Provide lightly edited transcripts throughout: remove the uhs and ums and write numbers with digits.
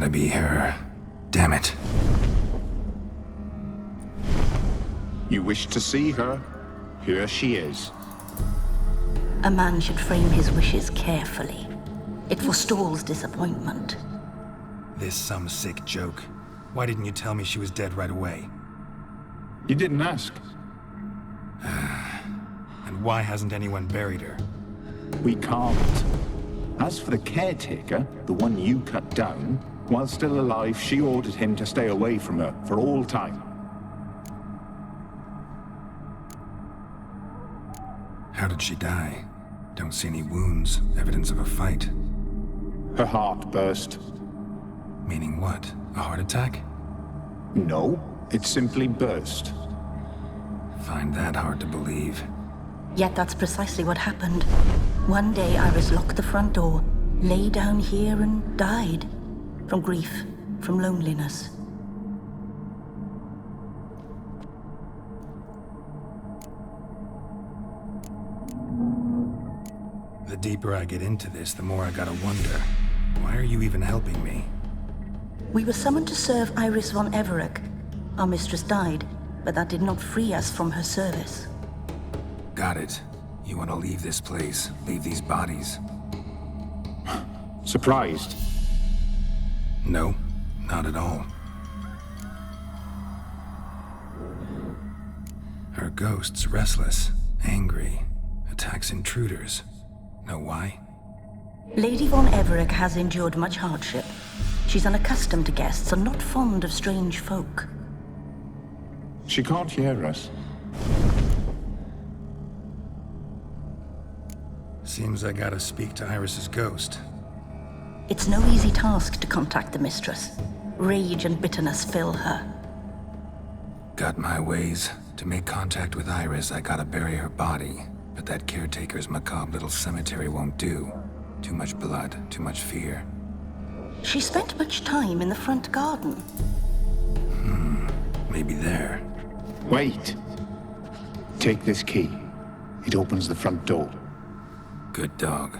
gotta be her. Damn it. You wish to see her? Here she is. A man should frame his wishes carefully. It forestalls disappointment. This some sick joke. Why didn't you tell me she was dead right away? You didn't ask. And why hasn't anyone buried her? We can't. As for the caretaker, the one you cut down, while still alive, she ordered him to stay away from her for all time. How did she die? Don't see any wounds, evidence of a fight. Her heart burst. Meaning what? A heart attack? No, it simply burst. Find that hard to believe. Yet that's precisely what happened. One day Iris locked the front door, lay down here and died. From grief, from loneliness. The deeper I get into this, the more I gotta wonder. Why are you even helping me? We were summoned to serve Iris von Everec. Our mistress died, but that did not free us from her service. Got it. You want to leave this place, leave these bodies? Surprised? No, not at all. Her ghost's restless, angry, attacks intruders. Know why? Lady von Everec has endured much hardship. She's unaccustomed to guests and not fond of strange folk. She can't hear us. Seems I gotta speak to Iris's ghost. It's no easy task to contact the mistress. Rage and bitterness fill her. Got my ways. To make contact with Iris, I gotta bury her body. But that caretaker's macabre little cemetery won't do. Too much blood, too much fear. She spent much time in the front garden. Maybe there. Wait. Take this key. It opens the front door. Good dog.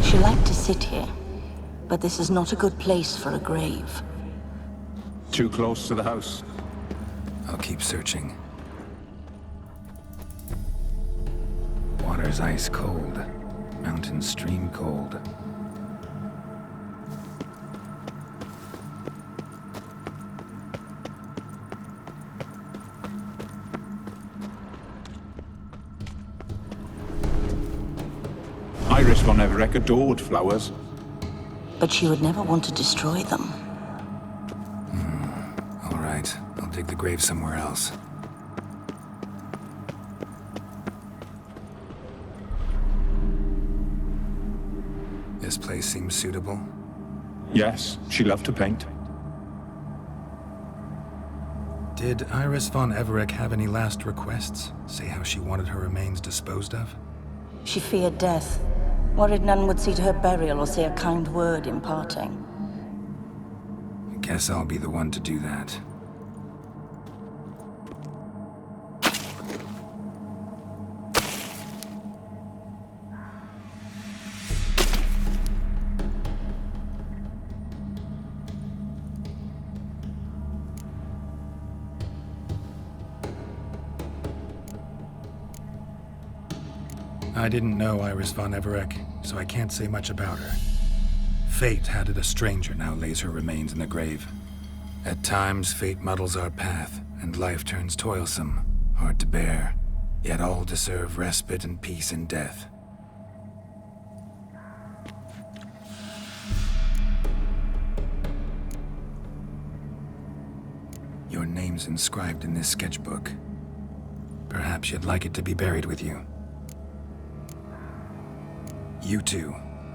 She liked to sit here, but this is not a good place for a grave. Too close to the house. I'll keep searching. Water's ice cold. Mountain stream cold. Iris von Everec adored flowers. But she would never want to destroy them. All right, I'll dig the grave somewhere else. This place seems suitable. Yes, she loved to paint. Did Iris von Everec have any last requests? Say how she wanted her remains disposed of? She feared death, worried none would see to her burial or say a kind word in parting. Guess I'll be the one to do that. I didn't know Iris von Everec, so I can't say much about her. Fate had it a stranger now lays her remains in the grave. At times, fate muddles our path, and life turns toilsome, hard to bear. Yet all deserve respite and peace in death. Your name's inscribed in this sketchbook. Perhaps you'd like it to be buried with you. You two,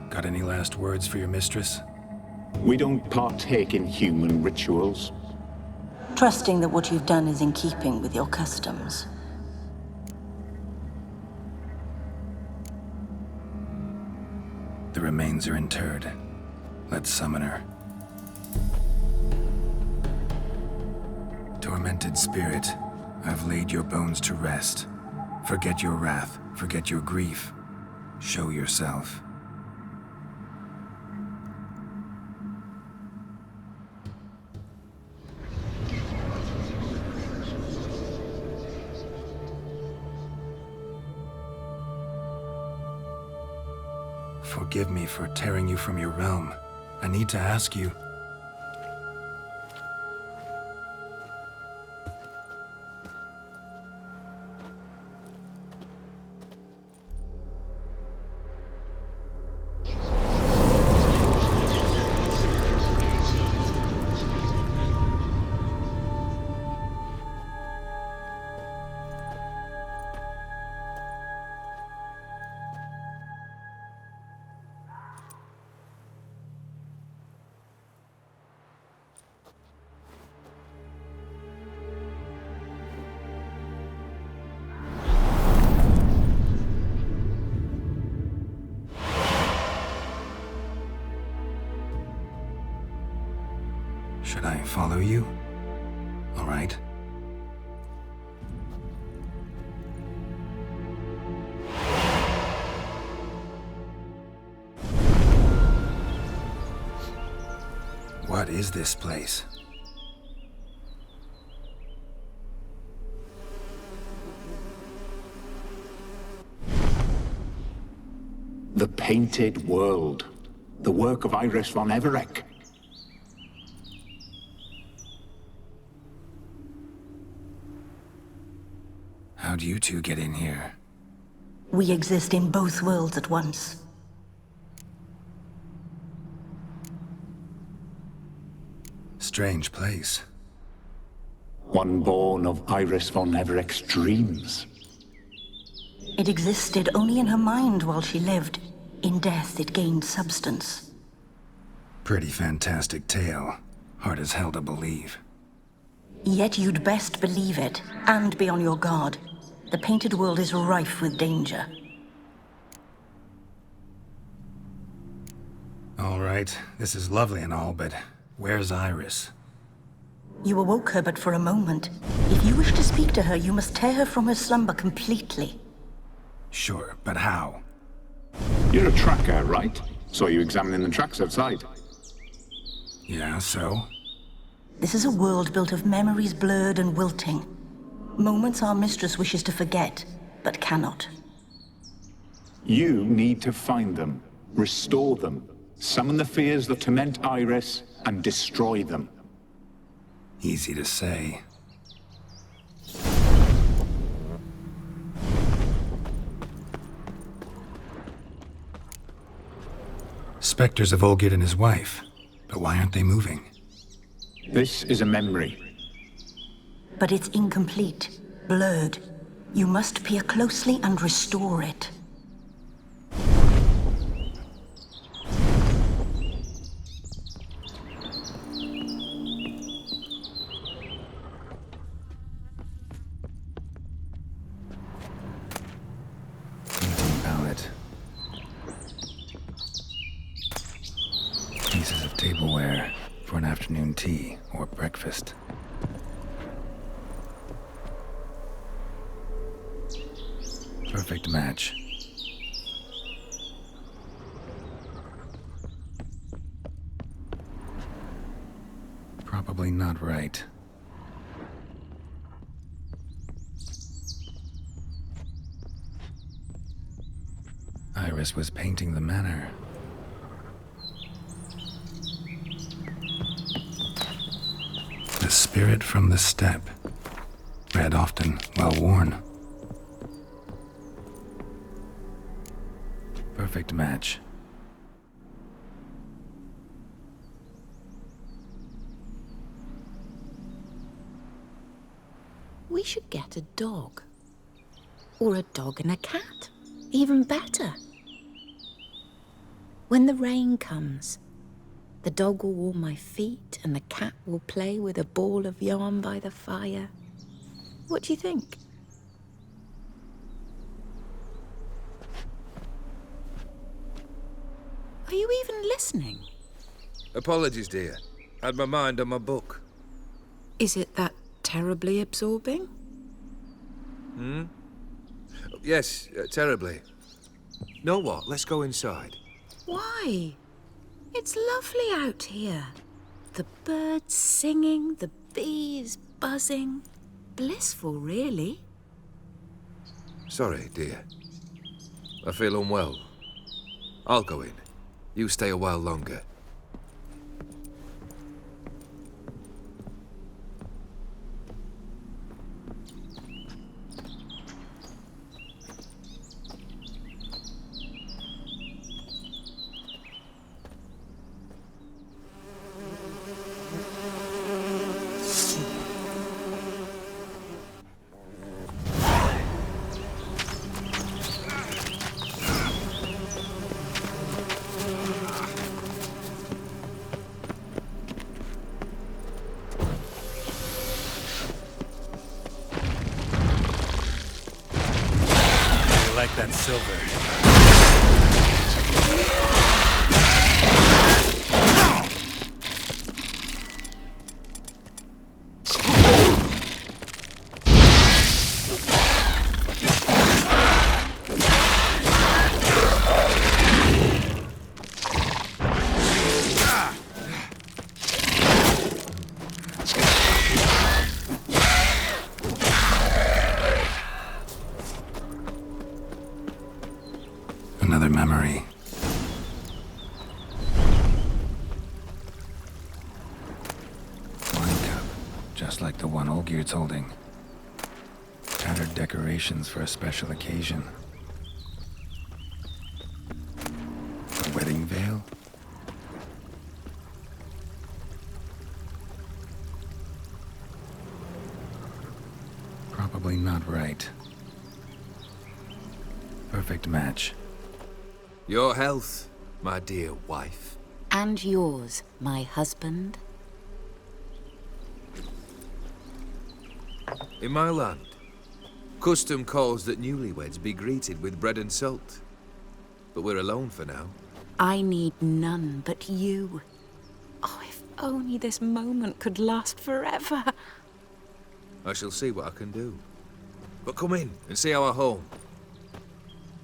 got any last words for your mistress? We don't partake in human rituals. trusting that what you've done is in keeping with your customs. The remains are interred. Let's summon her. Tormented spirit, I've laid your bones to rest. Forget your wrath, forget your grief. Show yourself. Forgive me for tearing you from your realm. I need to ask you. Should I follow you? All right. What is this place? The Painted World. The work of Iris von Everec. How'd you two get in here? We exist in both worlds at once. Strange place. One born of Iris von Everec's dreams. It existed only in her mind while she lived. In death, it gained substance. Pretty fantastic tale. Hard as hell to believe. Yet you'd best believe it, and be on your guard. The Painted World is rife with danger. All right, this is lovely and all, but where's Iris? You awoke her but for a moment. If you wish to speak to her, you must tear her from her slumber completely. Sure, but how? You're a tracker, right? Saw you examining the tracks outside. Yeah, so? This is a world built of memories blurred and wilting. Moments our mistress wishes to forget, but cannot. You need to find them, restore them, summon the fears that torment Iris, and destroy them. Easy to say. Spectres of Olgid and his wife. But why aren't they moving? This is a memory. But it's incomplete, blurred. You must peer closely and restore it. Painting palette. Pieces of tableware for an afternoon tea or breakfast. Perfect match. Probably not right. Iris was painting the manor. The spirit from the steppe. Red often, well worn. Perfect match. We should get a dog. Or a dog and a cat. Even better. When the rain comes, the dog will warm my feet and the cat cat will play with a ball of yarn by the fire. What do you think? Are you even listening? Apologies, dear. Had my mind on my book. Is it that terribly absorbing? Yes, terribly. Know what? Let's go inside. Why? It's lovely out here. The birds singing, the bees buzzing. Blissful, really. Sorry, dear. I feel unwell. I'll go in. You stay a while longer. I like that silver. Another memory. Wine cup, just like the one Olgerd's holding. Tattered decorations for a special occasion. A wedding veil? Probably not right. Perfect match. Your health, my dear wife. And yours, my husband. In my land, custom calls that newlyweds be greeted with bread and salt. But we're alone for now. I need none but you. Oh, if only this moment could last forever. I shall see what I can do. But come in and see our home.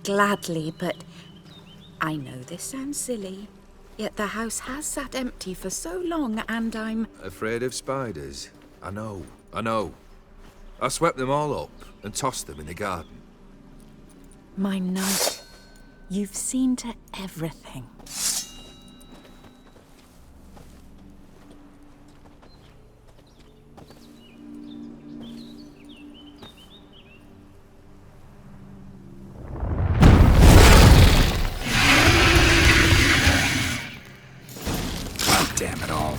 Gladly, but I know this sounds silly, yet the house has sat empty for so long and I'm... Afraid of spiders? I know. I swept them all up and tossed them in the garden. My knight, you've seen to everything. Damn it all.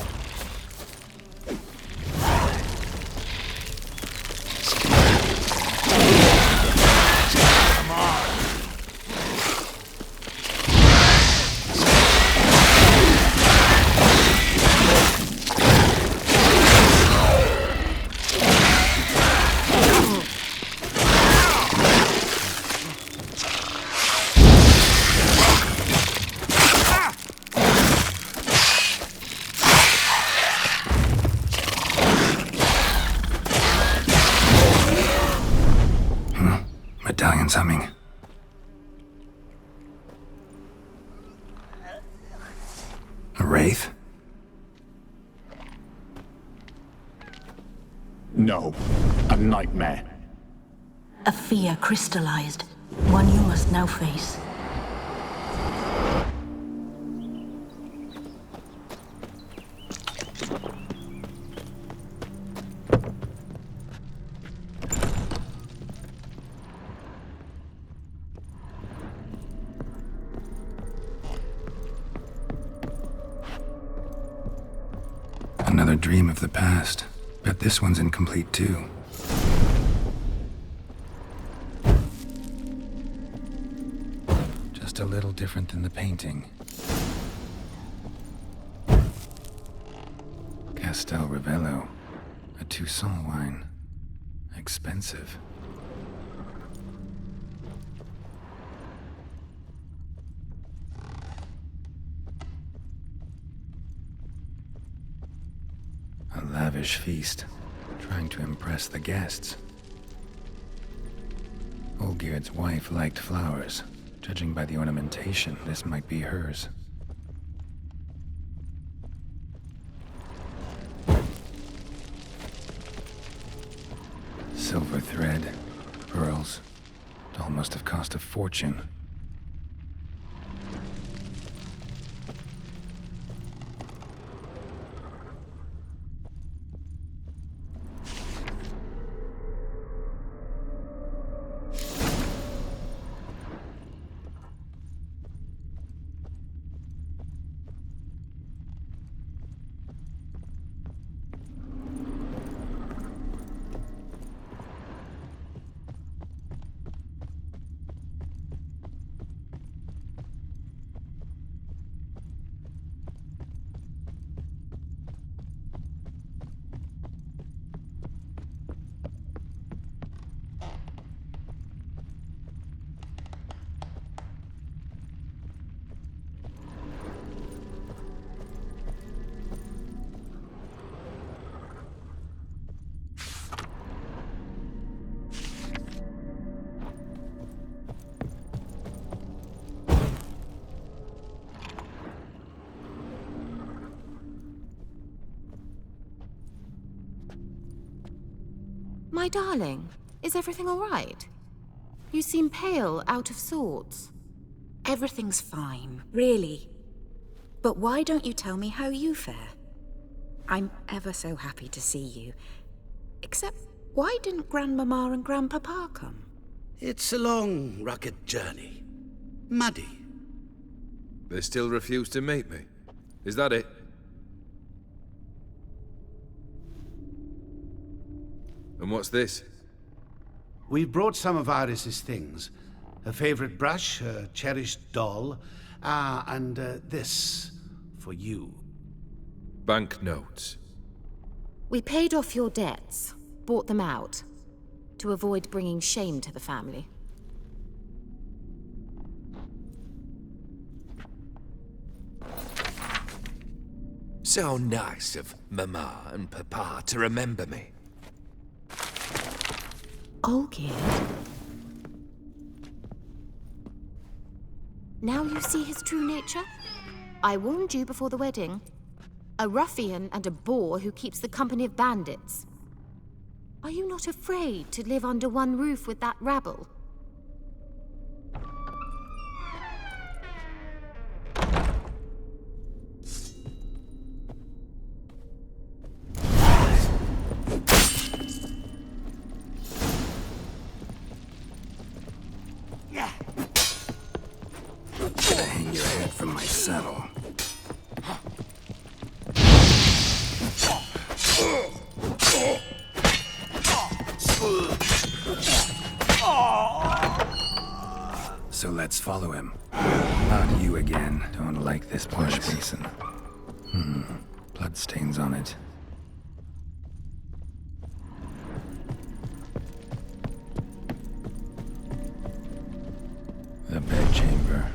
Come on. Medallion's humming. A wraith? No, a nightmare. A fear crystallized, one you must now face. Another dream of the past. Bet this one's incomplete too. Just a little different than the painting. Castel Ravello. A Toussaint wine. Expensive. A lavish feast, trying to impress the guests. Olgierd's wife liked flowers. Judging by the ornamentation, this might be hers. Silver thread, pearls. Doll must have cost a fortune. My darling, is everything all right? You seem pale, out of sorts. Everything's fine, really. But why don't you tell me how you fare? I'm ever so happy to see you. Except, why didn't Grandmama and Grandpapa come? It's a long, rugged journey. Muddy. They still refuse to meet me. Is that it? And what's this? We've brought some of Iris's things. Her favorite brush, her cherished doll, and this for you. Banknotes. We paid off your debts, bought them out, to avoid bringing shame to the family. So nice of Mama and Papa to remember me. Olgierd. Now you see his true nature? I warned you before the wedding. A ruffian and a boor who keeps the company of bandits. Are you not afraid to live under one roof with that rabble? Hang your head from my saddle. So let's follow him. Not you again. Don't like this wash basin. Bloodstains on it. The bedchamber.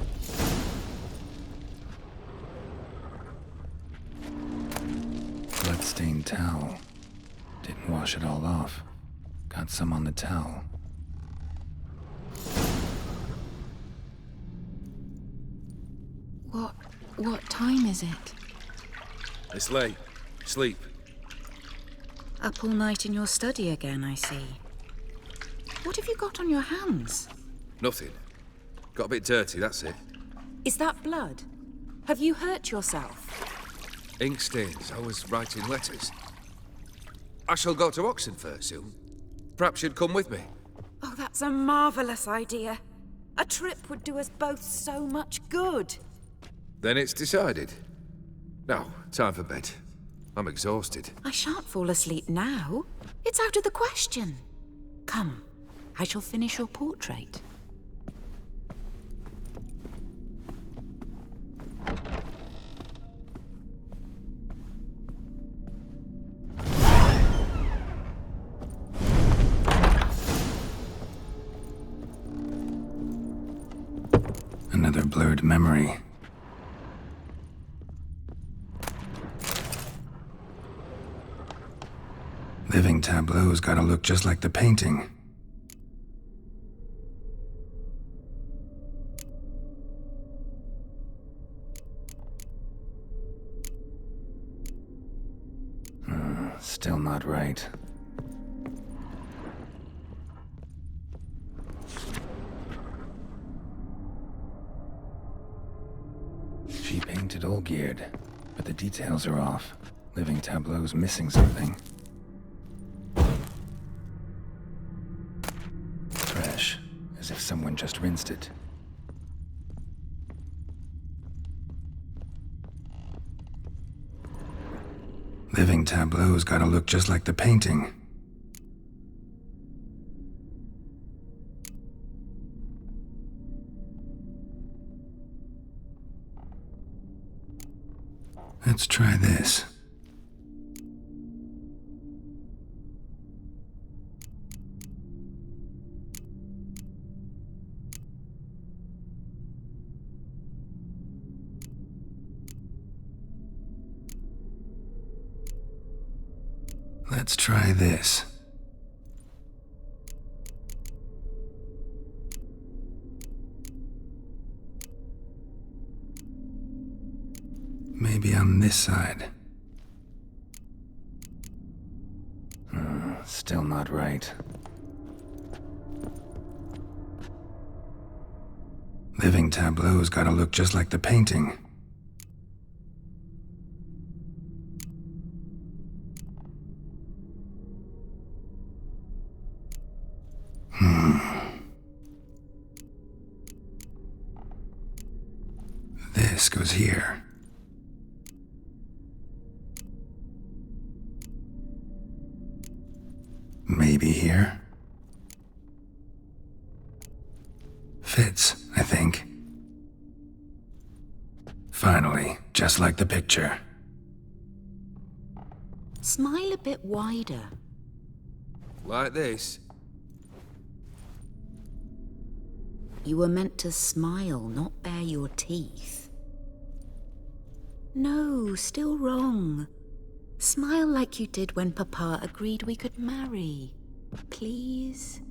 Bloodstained towel. Didn't wash it all off. Got some on the towel. What time is it? It's late. Sleep. Up all night in your study again, I see. What have you got on your hands? Nothing. Got a bit dirty, that's it. Is that blood? Have you hurt yourself? Ink stains. I was writing letters. I shall go to Oxenfurt soon. Perhaps you'd come with me. Oh, that's a marvelous idea. A trip would do us both so much good. Then it's decided. Now, time for bed. I'm exhausted. I shan't fall asleep now. It's out of the question. Come, I shall finish your portrait. another blurred memory. Living tableau's gotta look just like the painting. Still not right. She painted Olgierd, but the details are off. Living tableau's missing something. Fresh, as if someone just rinsed it. Living tableau's gotta look just like the painting. Let's try this. Let's try this. Maybe on this side. Still not right. Living tableau's gotta look just like the painting. This goes here. Maybe here. Fits, I think. Finally, just like the picture. Smile a bit wider. Like this? You were meant to smile, not bare your teeth. No, still wrong. Smile like you did when Papa agreed we could marry. Please?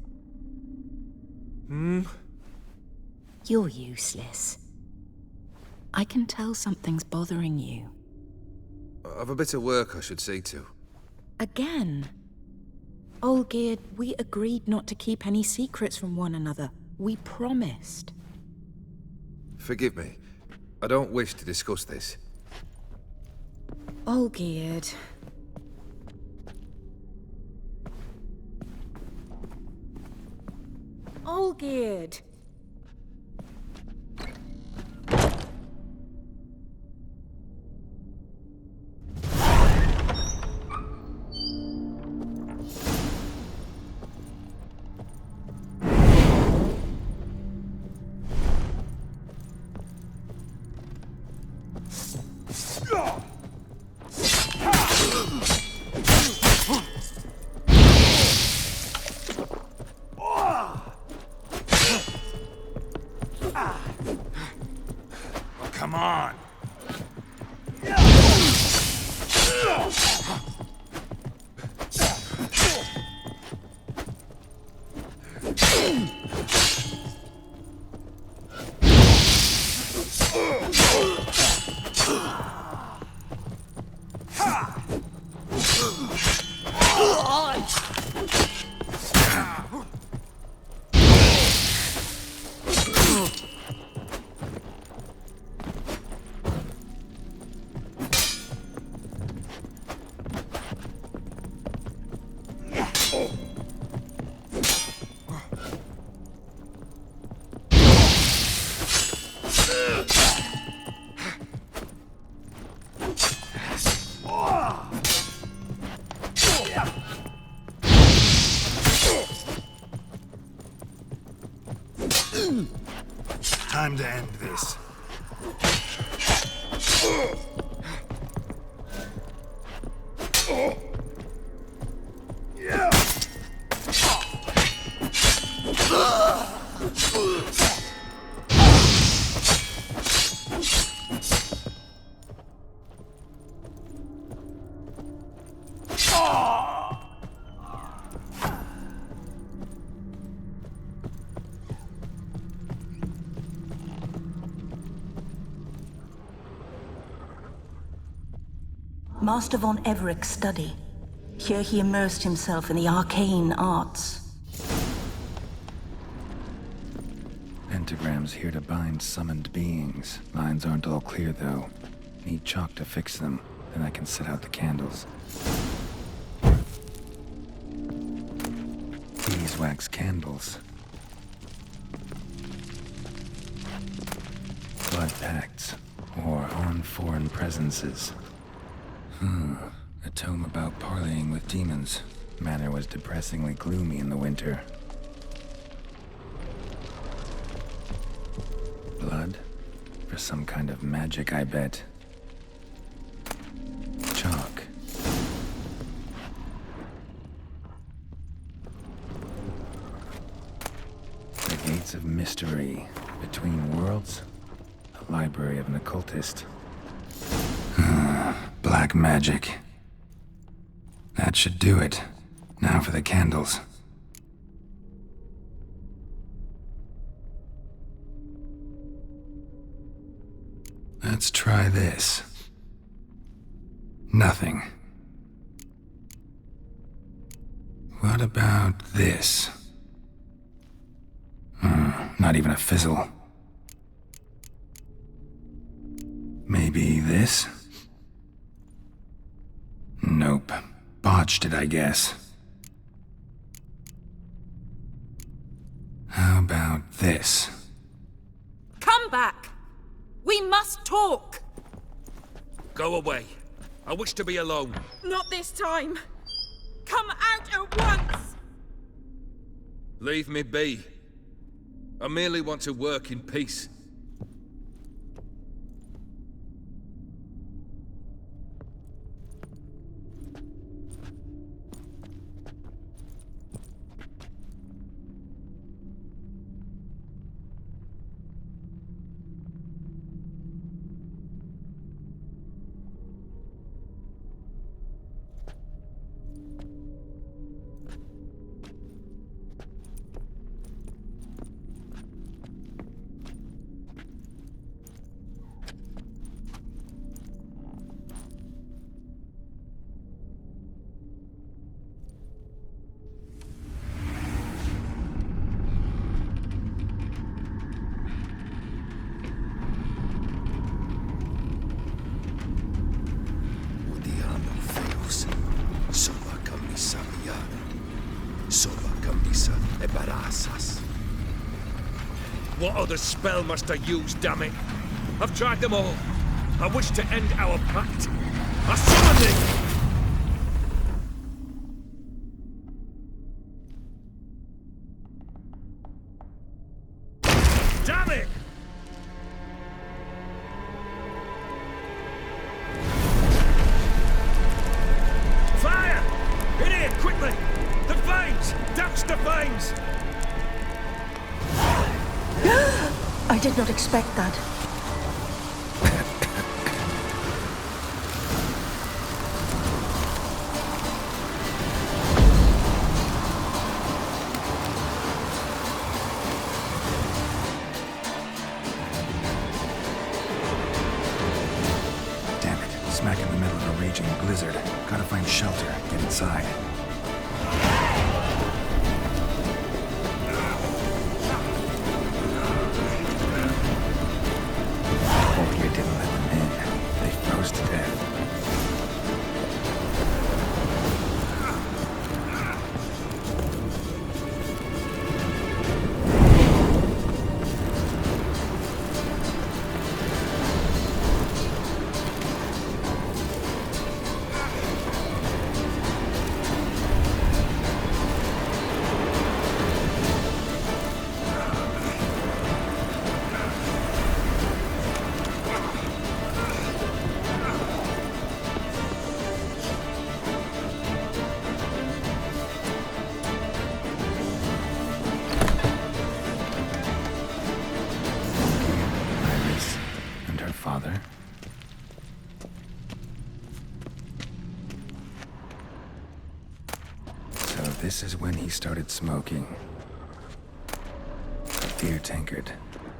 You're useless. I can tell something's bothering you. I've a bit of work I should see to. Again. Olgierd, we agreed not to keep any secrets from one another. We promised. Forgive me. I don't wish to discuss this. Olgierd. Olgierd. Come on! Time to end this. Master von Evereck's study. Here he immersed himself in the arcane arts. Pentagrams here to bind summoned beings. Lines aren't all clear, though. Need chalk to fix them, then I can set out the candles. Beeswax candles. Blood pacts, or on foreign presences. A tome about parleying with demons. Manor was depressingly gloomy in the winter. Blood? For some kind of magic, I bet. Chalk. The Gates of Mystery. Between Worlds? A library of an occultist. Black magic. That should do it. Now for the candles. Let's try this. Nothing. What about this? Not even a fizzle. Maybe this? Nope. Botched it, I guess. How about this? Come back! We must talk! Go away. I wish to be alone. Not this time! Come out at once! Leave me be. I merely want to work in peace. What other spell must I use, damn it? I've tried them all. I wish to end our pact. I summon thee! Damn it! Fire! In here, quickly! The flames! Douse the flames! I did not expect that. Damn it. Smack in the middle of a raging blizzard. Gotta find shelter. Get inside. Father? So this is when he started smoking. A beer tankard,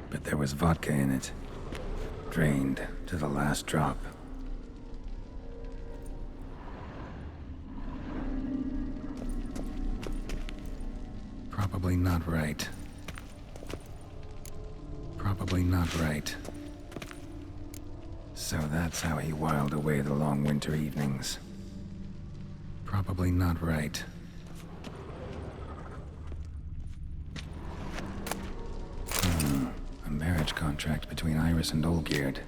but there was vodka in it. Drained to the last drop. Probably not right. Probably not right. So that's how he whiled away the long winter evenings. Probably not right. A marriage contract between Iris and Olgierd.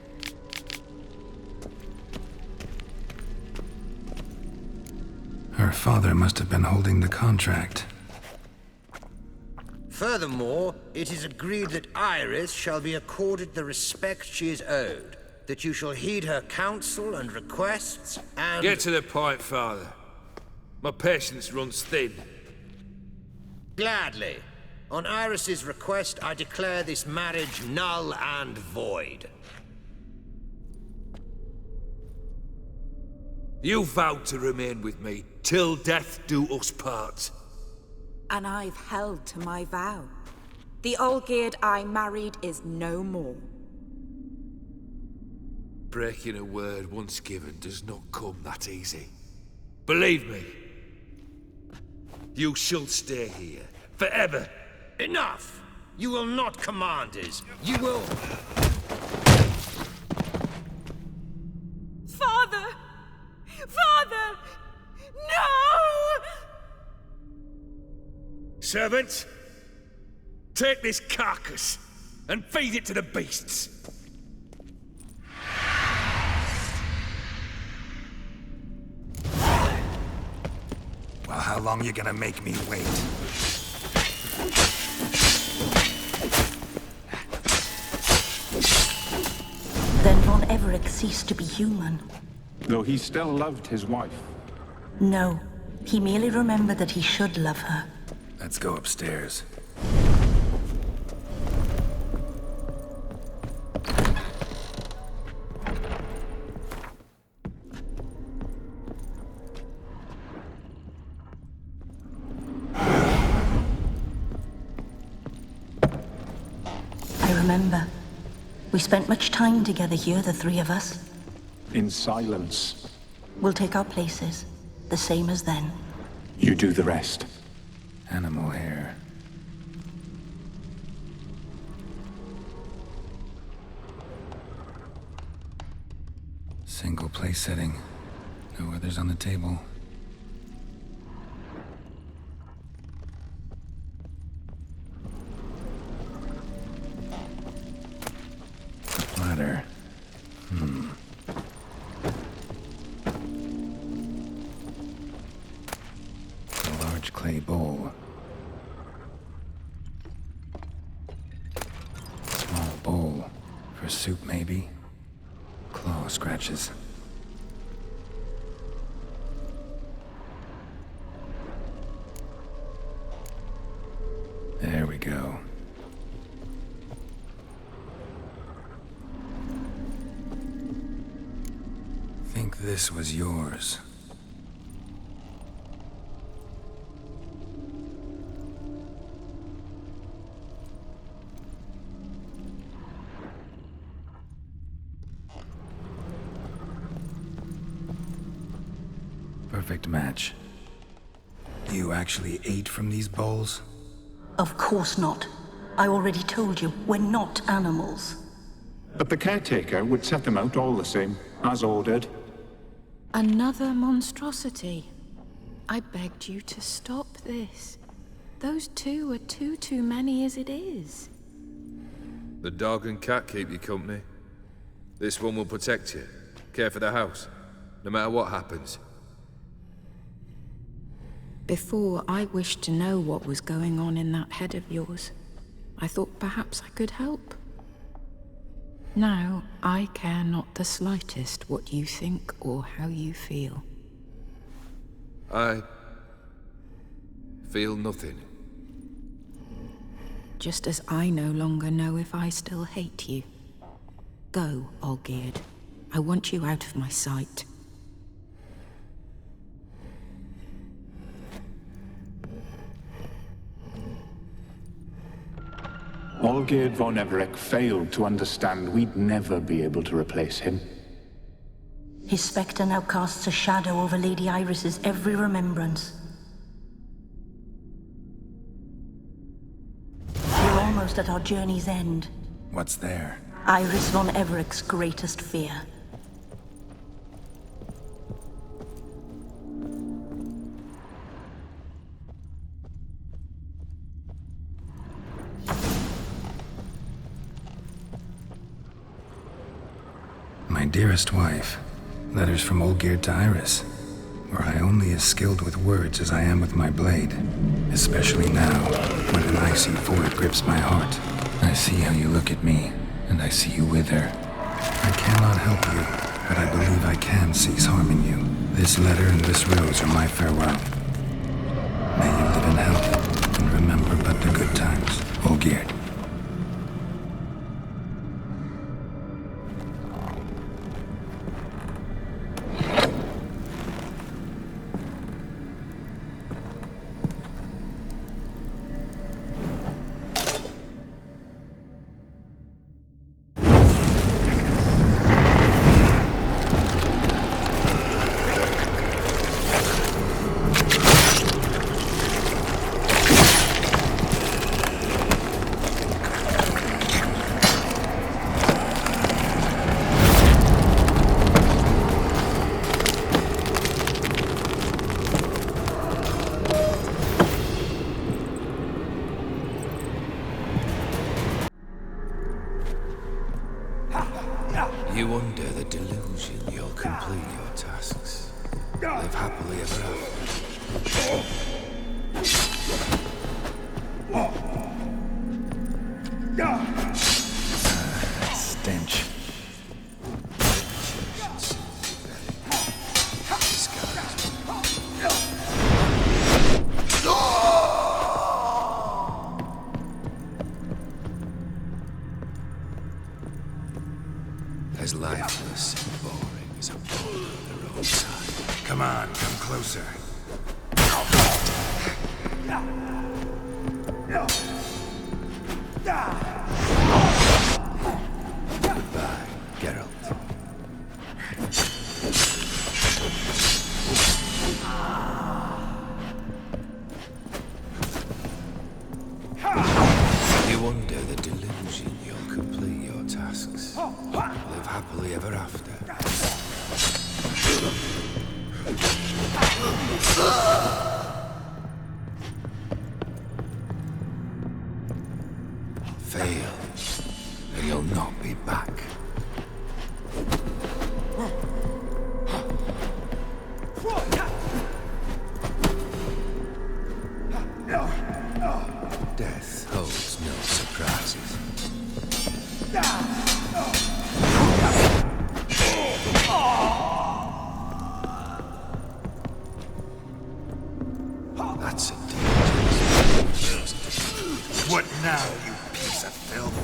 Her father must have been holding the contract. Furthermore, it is agreed that Iris shall be accorded the respect she is owed, that you shall heed her counsel and requests, and... Get to the point, Father. My patience runs thin. Gladly. On Iris's request, I declare this marriage null and void. You vowed to remain with me till death do us part. And I've held to my vow. The Olgierd I married is no more. Breaking a word once given does not come that easy. Believe me. You shall stay here, forever. Enough! You will not command us. You will... Father! Father! No! Servants, take this carcass and feed it to the beasts. Well, how long you gonna make me wait? Then Von Everett ceased to be human. Though he still loved his wife. No, he merely remembered that he should love her. Let's go upstairs. I remember. We spent much time together here, the three of us. In silence. We'll take our places, the same as then. You do the rest. Animal hair. Single place setting. No others on the table. Platter. A large clay bowl. Small bowl. For soup, maybe? Claw scratches. There we go. Think this was yours. Perfect match. You actually ate from these bowls? Of course not. I already told you, we're not animals. But the caretaker would set them out all the same, as ordered. Another monstrosity. I begged you to stop this. Those two are too many as it is. The dog and cat keep you company. This one will protect you, care for the house, no matter what happens. Before, I wished to know what was going on in that head of yours. I thought perhaps I could help. Now, I care not the slightest what you think or how you feel. I feel nothing. Just as I no longer know if I still hate you. Go, Olgierd. I want you out of my sight. Olgierd von Everett failed to understand we'd never be able to replace him. His spectre now casts a shadow over Lady Iris's every remembrance. almost at our journey's end. What's there? Iris von Evereck's greatest fear. My dearest wife, letters from Olgierd to Iris. Were I only as skilled with words as I am with my blade, especially now, when an icy void grips my heart. I see how you look at me, and I see you wither. I cannot help you, but I believe I can cease harming you. This letter and this rose are my farewell. May you live in health, and remember but the good times, Olgierd. You under the delusion you'll complete your tasks. Live happily ever after. Stench. As lifeless and boring as a ball on the roadside. Come on, come closer. Goodbye, Geralt. You under the delusion you'll complete your tasks. Live happily ever after. Fail, and you'll not be back. Death holds no surprises. That's a dangerous. What now, you piece of filth?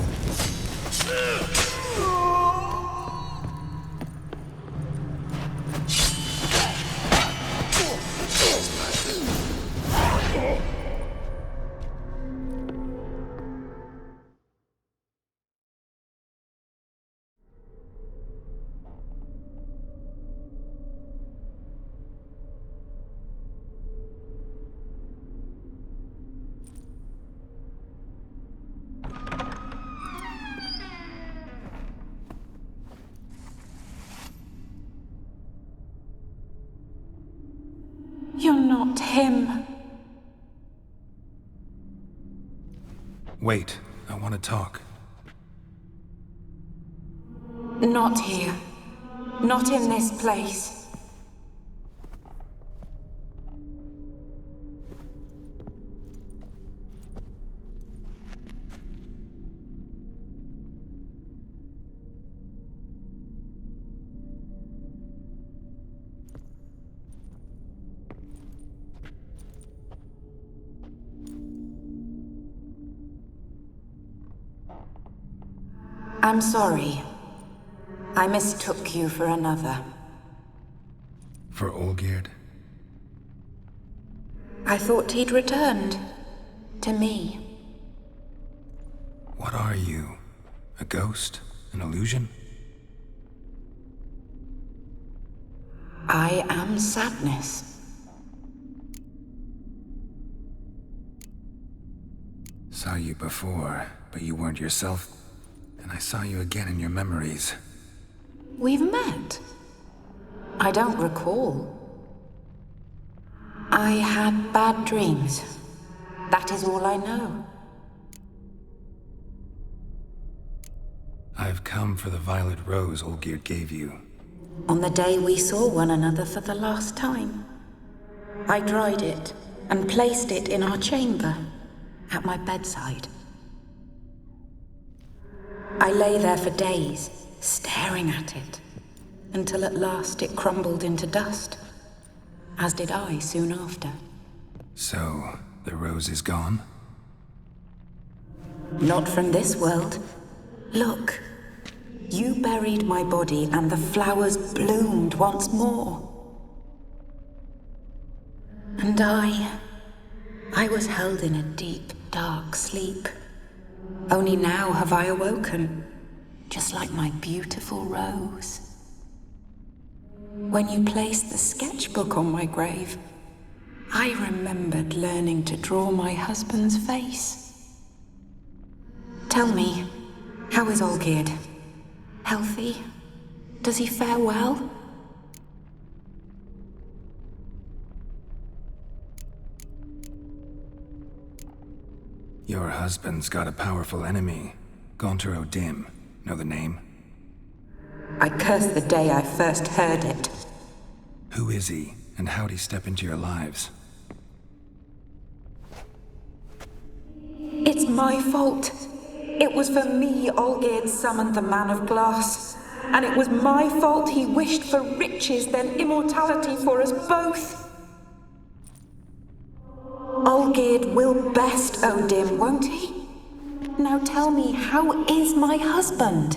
You're not him. Wait, I want to talk. Not here. Not in this place. I'm sorry. I mistook you for another. For Olgierd? I thought he'd returned. To me. What are you? A ghost? An illusion? I am sadness. Saw you before, but you weren't yourself. And I saw you again in your memories. We've met? I don't recall. I had bad dreams. That is all I know. I've come for the violet rose Olgierd gave you. On the day we saw one another for the last time, I dried it and placed it in our chamber, at my bedside. I lay there for days, staring at it, until at last it crumbled into dust, as did I soon after. So, the rose is gone? Not from this world. Look, you buried my body and the flowers bloomed once more. And I was held in a deep, dark sleep. Only now have I awoken, just like my beautiful rose. When you placed the sketchbook on my grave, I remembered learning to draw my husband's face. Tell me, how is Olgierd? Healthy? Does he fare well? Your husband's got a powerful enemy. Gaunter O'Dim. Know the name? I curse the day I first heard it. Who is he, and how'd he step into your lives? It's my fault. It was for me Olgierd summoned the Man of Glass. And it was my fault he wished for riches, then immortality for us both. Olgierd will best O'Dim, won't he? Now tell me, how is my husband?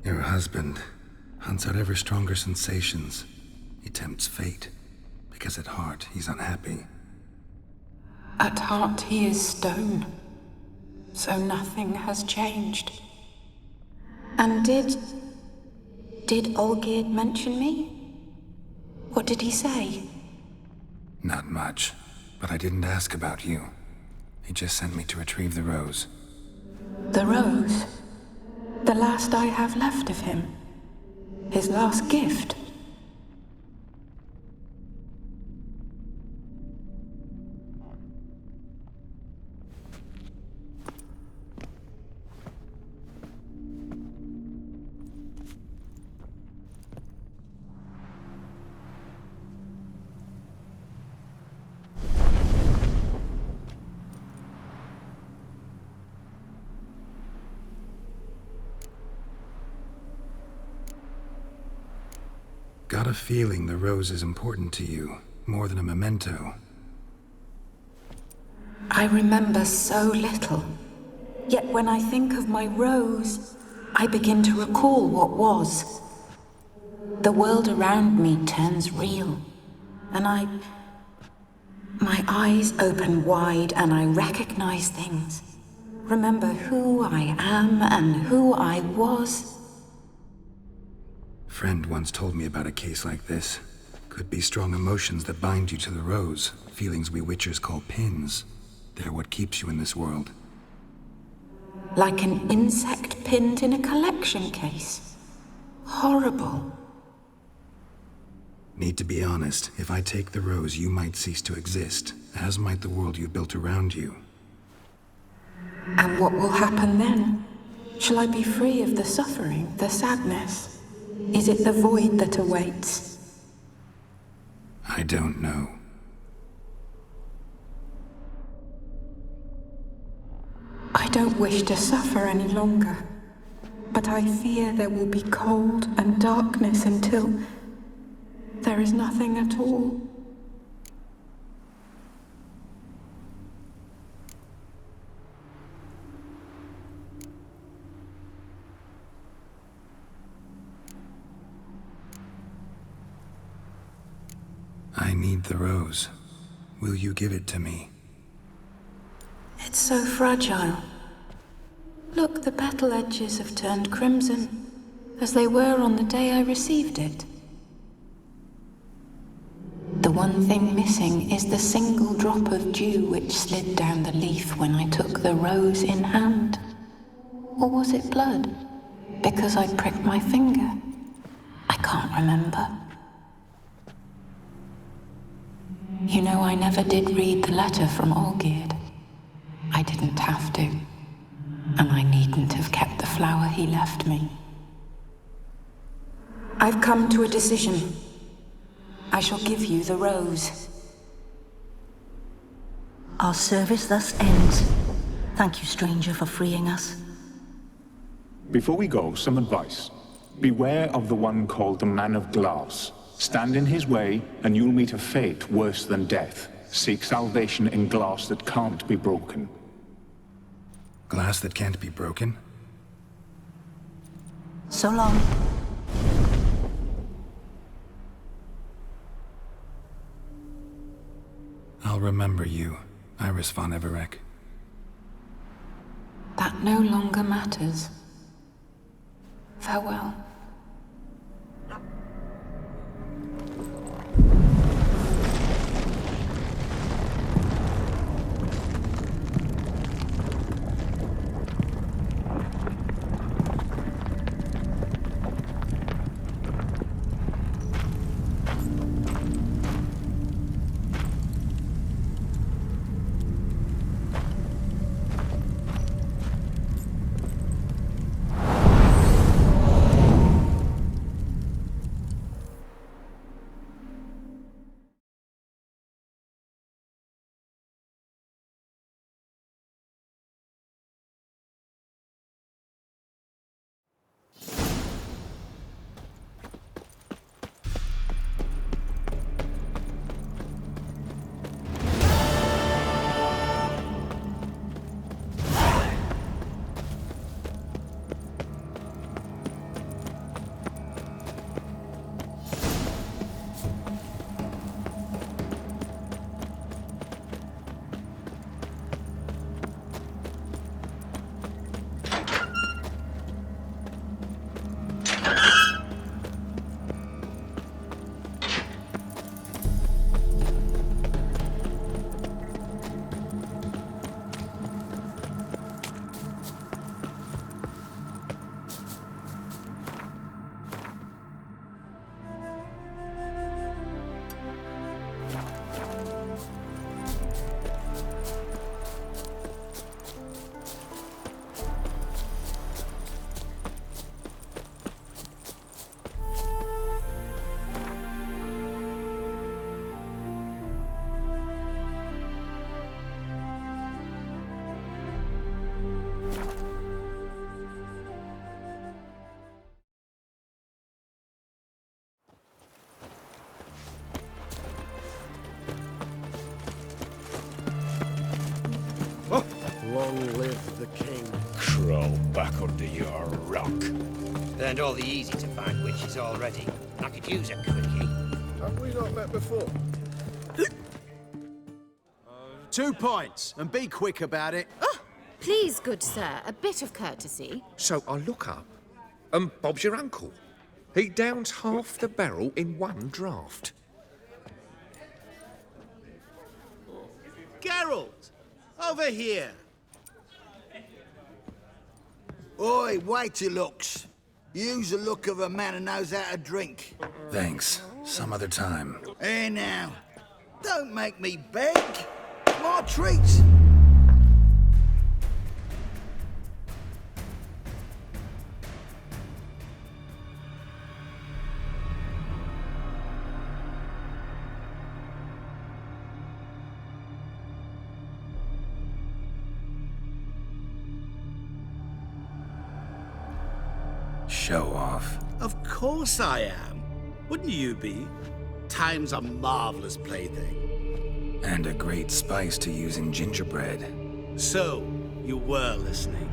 Your husband hunts out ever stronger sensations. He tempts fate, because at heart he's unhappy. At heart he is stone, so nothing has changed. And did Olgierd mention me? What did he say? Not much, but I didn't ask about you. He just sent me to retrieve the rose. The rose? The last I have left of him? His last gift? Got a feeling the rose is important to you, more than a memento. I remember so little. Yet when I think of my rose, I begin to recall what was. The world around me turns real, and my eyes open wide and I recognize things. Remember who I am and who I was. Friend once told me about a case like this. Could be strong emotions that bind you to the rose, feelings we witchers call pins. They're what keeps you in this world. Like an insect pinned in a collection case. Horrible. Need to be honest, if I take the rose, you might cease to exist, as might the world you built around you. And what will happen then? Shall I be free of the suffering, the sadness? Is it the void that awaits? I don't know. I don't wish to suffer any longer, but I fear there will be cold and darkness until there is nothing at all. I need the rose. Will you give it to me? It's so fragile. Look, the petal edges have turned crimson, as they were on the day I received it. The one thing missing is the single drop of dew which slid down the leaf when I took the rose in hand. Or was it blood? Because I pricked my finger. I can't remember. You know, I never did read the letter from Olgierd. I didn't have to. And I needn't have kept the flower he left me. I've come to a decision. I shall give you the rose. Our service thus ends. Thank you, stranger, for freeing us. Before we go, some advice. Beware of the one called the Man of Glass. Stand in his way, and you'll meet a fate worse than death. Seek salvation in glass that can't be broken. Glass that can't be broken? So long. I'll remember you, Iris von Everec. That no longer matters. Farewell. Long live the king. Crawl back under your rock. Learned all the easy-to-find witches already. I could use a quickie. Have we not met before? 2 points, and be quick about it. Oh, please, good sir, a bit of courtesy. So I look up, and Bob's your uncle. He downs half the barrel in one draught. Geralt! Over here! Oi, wait till looks. Use the look of a man who knows how to drink. Thanks. Some other time. Here now. Don't make me beg. My treat. Show off. Of course I am. Wouldn't you be? Time's a marvelous plaything. And a great spice to use in gingerbread. So, you were listening.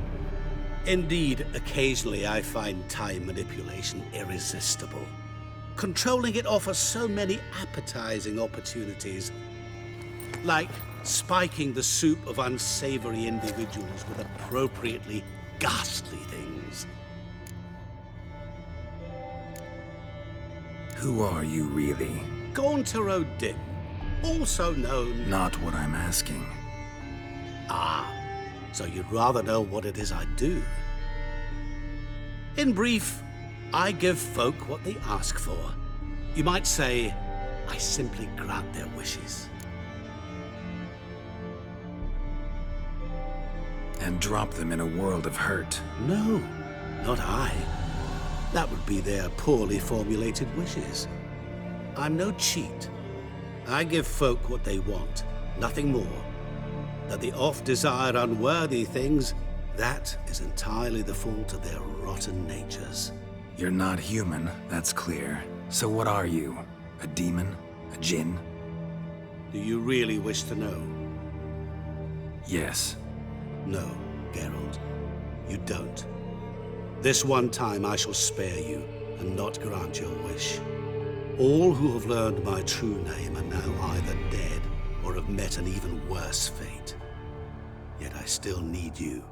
Indeed, occasionally I find time manipulation irresistible. Controlling it offers so many appetizing opportunities. Like spiking the soup of unsavory individuals with appropriately ghastly things. Who are you really? Gaunter O'Dim, also known... Not what I'm asking. Ah, so you'd rather know what it is I do. In brief, I give folk what they ask for. You might say, I simply grant their wishes. And drop them in a world of hurt. No, not I. That would be their poorly formulated wishes. I'm no cheat. I give folk what they want, nothing more. That they oft desire unworthy things, that is entirely the fault of their rotten natures. You're not human, that's clear. So what are you? A demon? A djinn? Do you really wish to know? Yes. No, Geralt. You don't. This one time I shall spare you, and not grant your wish. All who have learned my true name are now either dead, or have met an even worse fate. Yet I still need you.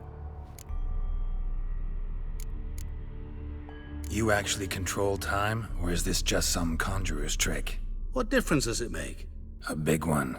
You actually control time, or is this just some conjurer's trick? What difference does it make? A big one.